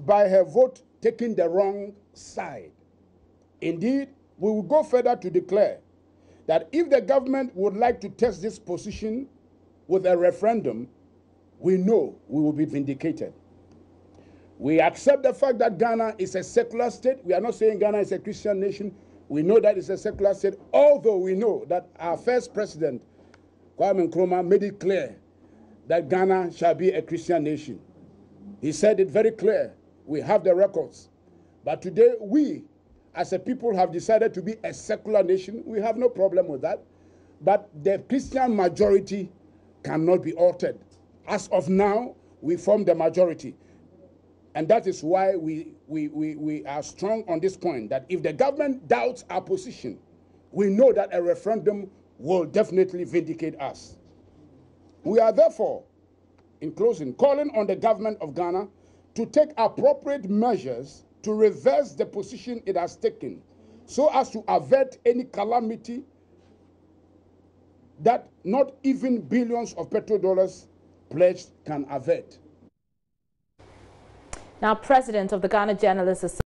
by her vote taking the wrong side. Indeed, we will go further to declare that if the government would like to test this position with a referendum, we know we will be vindicated. We accept the fact that Ghana is a secular state. We are not saying Ghana is a Christian nation. We know that it's a secular state, although we know that our first president, Kwabena Kwabena, made it clear that Ghana shall be a Christian nation. He said it very clear. We have the records. But today, we, as a people, have decided to be a secular nation. We have no problem with that. But the Christian majority cannot be altered. As of now, we form the majority. And that is why we are strong on this point, that if the government doubts our position, we know that a referendum will definitely vindicate us. We are therefore, in closing, calling on the government of Ghana to take appropriate measures to reverse the position it has taken so as to avert any calamity that not even billions of petrodollars pledged can avert. Now, President of the Ghana Journalists Association